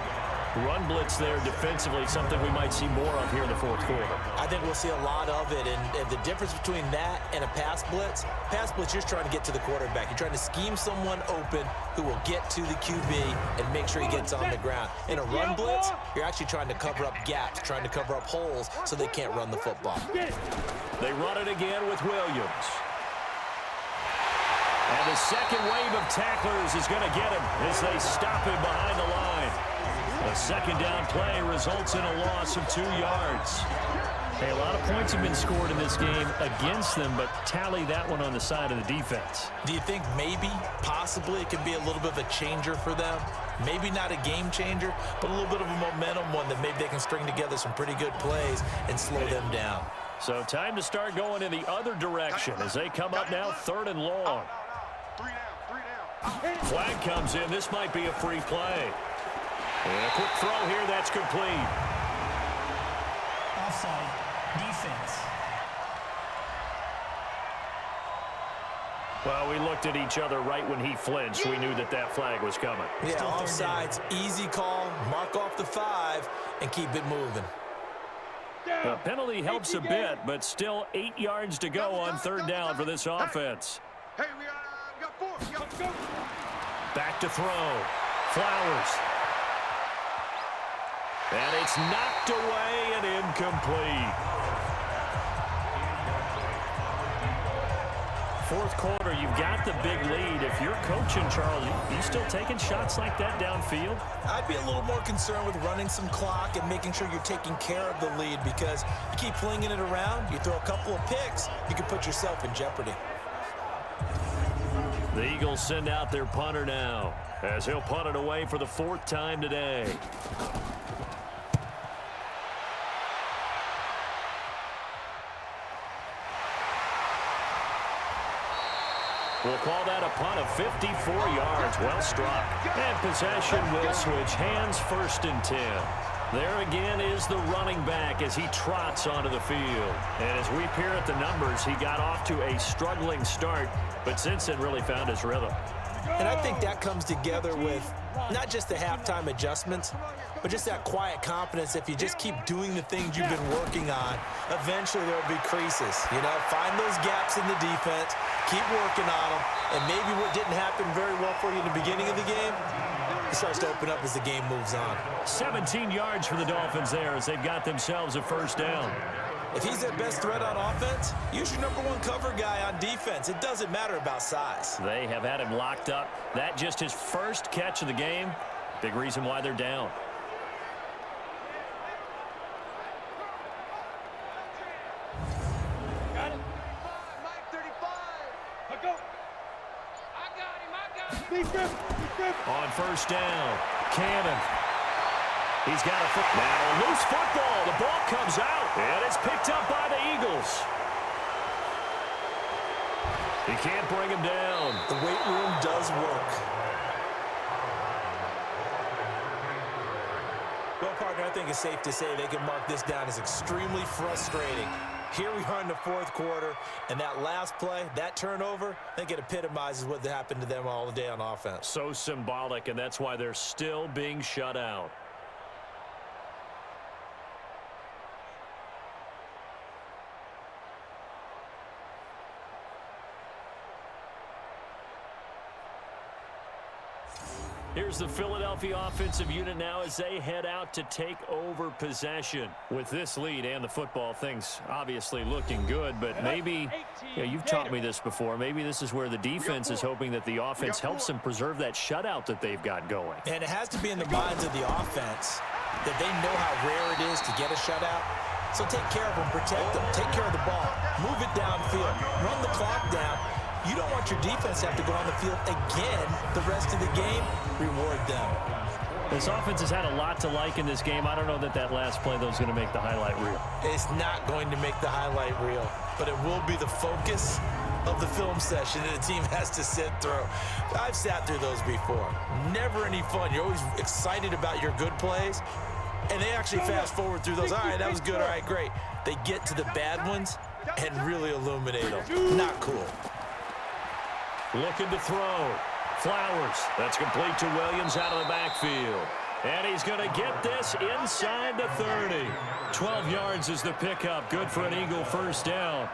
Run blitz there defensively, something we might see more of here in the 4th quarter. I think we'll see a lot of it, and the difference between that and a pass blitz, you're trying to get to the quarterback. You're trying to scheme someone open who will get to the QB and make sure he gets on the ground. In a run blitz, you're actually trying to cover up gaps, trying to cover up holes so they can't run the football. They run it again with Williams. And the second wave of tacklers is going to get him as they stop him behind the line. A 2nd down play results in a loss of 2 yards. Hey, a lot of points have been scored in this game against them, but tally that one on the side of the defense. Do you think maybe, possibly, it could be a little bit of a changer for them? Maybe not a game changer, but a little bit of a momentum one that maybe they can string together some pretty good plays and slow them down. So time to start going in the other direction as they come up now 3rd and long. 3 down. Flag comes in. This might be a free play. And a quick throw here. That's complete. Offside. Defense. Well, we looked at each other right when he flinched. We knew that that flag was coming. Yeah, offsides, easy call, mark off the 5, and keep it moving. The penalty helps a bit, but still 8 yards to go on 3rd down for this offense. Hey, we got 4. Let's go. Back to throw. Flowers. And it's knocked away and incomplete. 4th quarter, you've got the big lead. If you're coaching, Charles, you still taking shots like that downfield? I'd be a little more concerned with running some clock and making sure you're taking care of the lead, because you keep flinging it around, you throw a couple of picks, you can put yourself in jeopardy. The Eagles send out their punter now, as he'll punt it away for the 4th time today. We'll call that a punt of 54 yards. Well struck. And possession will switch hands, 1st and 10. There again is the running back as he trots onto the field. And as we peer at the numbers, he got off to a struggling start, but since then really found his rhythm. And I think that comes together with not just the halftime adjustments, but just that quiet confidence. If you just keep doing the things you've been working on, eventually there will be creases. You know, find those gaps in the defense, keep working on them, and maybe what didn't happen very well for you in the beginning of the game, it starts to open up as the game moves on. 17 yards for the Dolphins there as they've got themselves a 1st down. If he's their best threat on offense, use your #1 cover guy on defense. It doesn't matter about size. They have had him locked up. That just his 1st catch of the game. Big reason why they're down. Got it. Mike 35. Let go. I got him. Big grip. On 1st down, Cannon. He's got a foot. Now, loose football. The ball comes out, and it's picked up by the Eagles. He can't bring him down. The weight room does work. Well, partner, I think it's safe to say they can mark this down as extremely frustrating. Here we are in the 4th quarter, and that last play, that turnover, I think it epitomizes what happened to them all day on offense. So symbolic, and that's why they're still being shut out. Here's the Philadelphia offensive unit now as they head out to take over possession. With this lead and the football, things obviously looking good, but maybe, you've taught me this before, maybe this is where the defense is hoping that the offense helps them preserve that shutout that they've got going. And it has to be in the minds of the offense that they know how rare it is to get a shutout. So take care of them, protect them, take care of the ball, move it downfield, run the clock down. You don't want your defense to have to go on the field again the rest of the game. Reward them. This offense has had a lot to like in this game. I don't know that that last play, though, is going to make the highlight reel. It's not going to make the highlight reel, but it will be the focus of the film session that the team has to sit through. I've sat through those before. Never any fun. You're always excited about your good plays, and they actually fast forward through those. All right, that was good. All right, great. They get to the bad ones and really illuminate them. Not cool. Looking to throw. Flowers. That's complete to Williams out of the backfield. And he's going to get this inside the 30. 12 yards is the pickup. Good for an Eagle 1st down.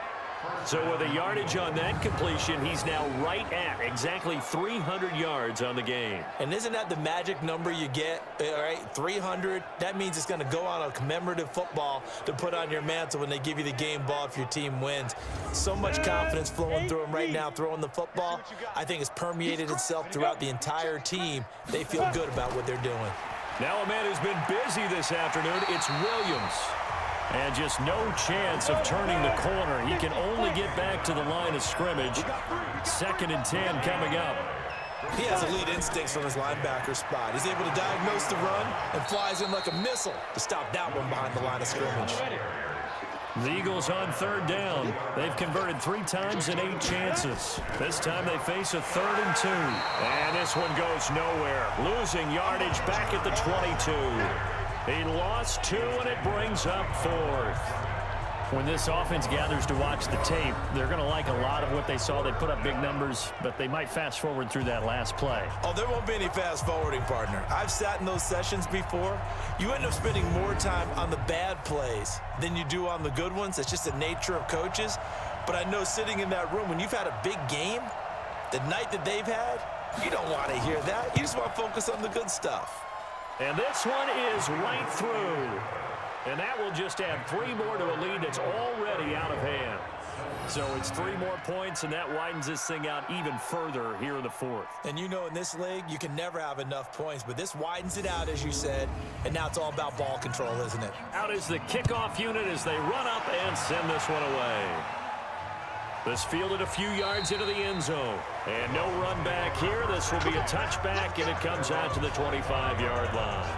So with a yardage on that completion, he's now right at exactly 300 yards on the game. And isn't that the magic number you get? All right, 300. That means it's going to go on a commemorative football to put on your mantle when they give you the game ball if your team wins. So much confidence flowing through them right now, throwing the football. I think it's permeated itself throughout the entire team. They feel good about what they're doing. Now a man who's been busy this afternoon, it's Williams. And just no chance of turning the corner. He can only get back to the line of scrimmage. 2nd and 10 coming up. He has elite instincts from his linebacker spot. He's able to diagnose the run and flies in like a missile to stop that one behind the line of scrimmage. The Eagles on 3rd down. They've converted 3 times in 8 chances. This time they face a 3rd and 2. And this one goes nowhere. Losing yardage back at the 22. He lost 2, and it brings up 4th. When this offense gathers to watch the tape, they're going to like a lot of what they saw. They put up big numbers, but they might fast forward through that last play. Oh, there won't be any fast forwarding, partner. I've sat in those sessions before. You end up spending more time on the bad plays than you do on the good ones. It's just the nature of coaches. But I know sitting in that room, when you've had a big game, the night that they've had, you don't want to hear that. You just want to focus on the good stuff. And this one is right through. And that will just add 3 more to a lead that's already out of hand. So it's 3 more points, and that widens this thing out even further here in the 4th. And you know in this league, you can never have enough points, but this widens it out, as you said, and now it's all about ball control, isn't it? Out is the kickoff unit as they run up and send this one away. This fielded a few yards into the end zone. And no run back here. This will be a touchback, and it comes out to the 25-yard line.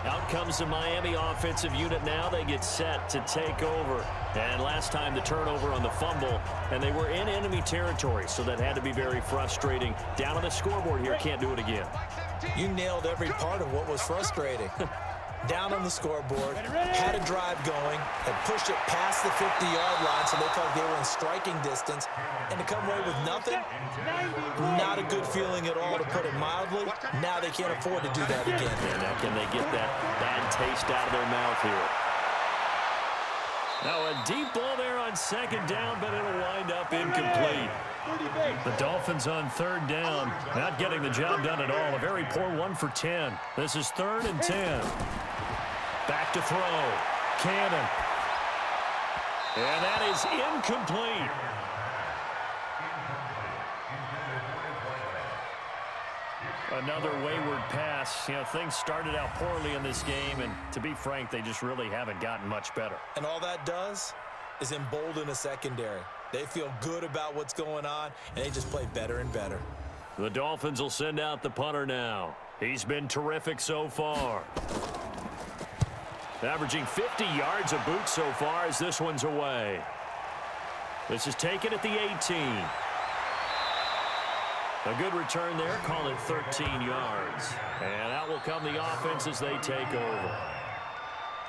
Out comes the Miami offensive unit now. They get set to take over. And last time the turnover on the fumble, and they were in enemy territory, so that had to be very frustrating. Down on the scoreboard here, can't do it again. You nailed every part of what was frustrating. Down on the scoreboard, had a drive going, had pushed it past the 50-yard line so they felt they were in striking distance, and to come away with nothing, not a good feeling at all, to put it mildly. Now they can't afford to do that again. And now can they get that bad taste out of their mouth here? Now a deep ball there on 2nd down, but it'll wind up incomplete. The Dolphins on 3rd down, not getting the job done at all. A very poor 1 for 10. This is 3rd and 10. Back to throw. Cannon. And that is incomplete. Another wayward pass. You know, things started out poorly in this game, and to be frank, they just really haven't gotten much better. And all that does is embolden a secondary. They feel good about what's going on, and they just play better and better. The Dolphins will send out the punter now. He's been terrific so far. Averaging 50 yards a boot so far as this one's away. This is taken at the 18. A good return there, call it 13 yards. And out will come the offense as they take over.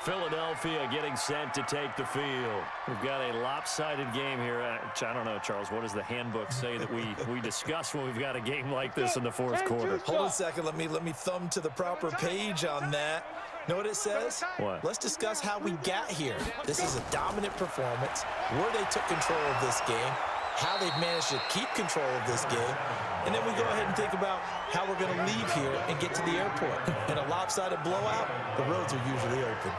Philadelphia getting set to take the field. We've got a lopsided game here. I don't know, Charles, what does the handbook say that we discuss when we've got a game like this in the 4th quarter? Hold on a second. Let me thumb to the proper page on that. Know what it says? What? Let's discuss how we got here. This is a dominant performance, where they took control of this game, how they've managed to keep control of this game, and then we go ahead and think about how we're going to leave here and get to the airport. In a lopsided blowout, the roads are usually open.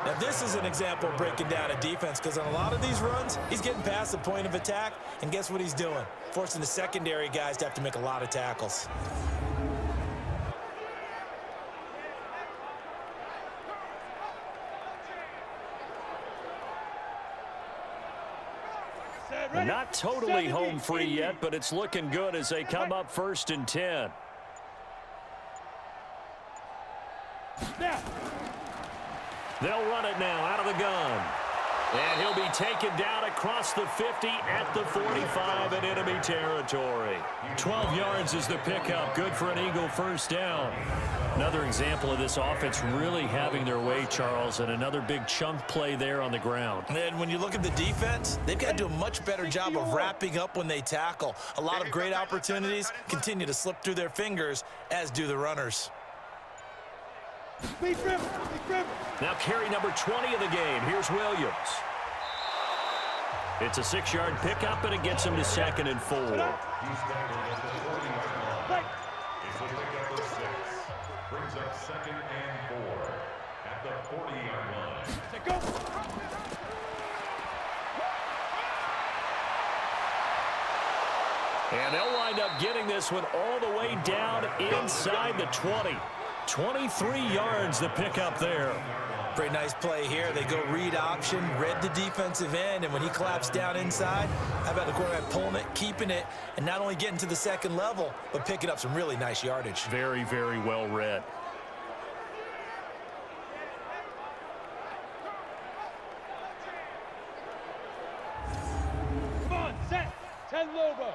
Now, this is an example of breaking down a defense, because on a lot of these runs, he's getting past the point of attack, and guess what he's doing? Forcing the secondary guys to have to make a lot of tackles. Not totally home free yet, but it's looking good as they come up 1st and 10. They'll run it now out of the gun. And he'll be taken down across the 50 at the 45 in enemy territory. 12 yards is the pickup. Good for an Eagle 1st down. Another example of this offense really having their way, Charles, and another big chunk play there on the ground. And when you look at the defense, they've got to do a much better job of wrapping up when they tackle. A lot of great opportunities continue to slip through their fingers, as do the runners. Now carry number 20 of the game. Here's Williams. It's a 6-yard pickup, and it gets him to 2nd and 4. Brings up 2nd and 4 at the 40-yard line. Go. And they'll wind up getting this one all the way down inside the 20. 23 yards the pickup there. Pretty nice play here. They go read option, read the defensive end, and when he collapsed down inside, how about the quarterback pulling it, keeping it, and not only getting to the second level, but picking up some really nice yardage. Very, very well read. Come on, set. 10 Lobo.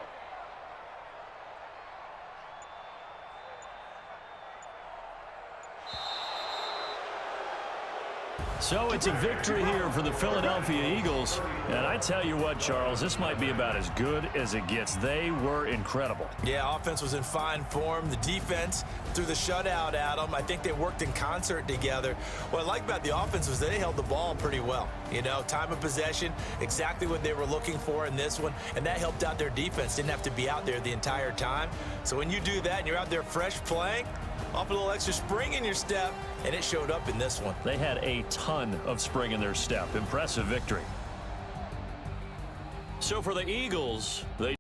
So it's a victory here for the Philadelphia Eagles. And I tell you what, Charles, this might be about as good as it gets. They were incredible. Yeah, offense was in fine form. The defense threw the shutout at them. I think they worked in concert together. What I like about the offense was they held the ball pretty well. You know, time of possession, exactly what they were looking for in this one. And that helped out their defense. Didn't have to be out there the entire time. So when you do that and you're out there fresh playing, off a little extra spring in your step, and it showed up in this one. They had a ton of spring in their step. Impressive victory. So for the Eagles, they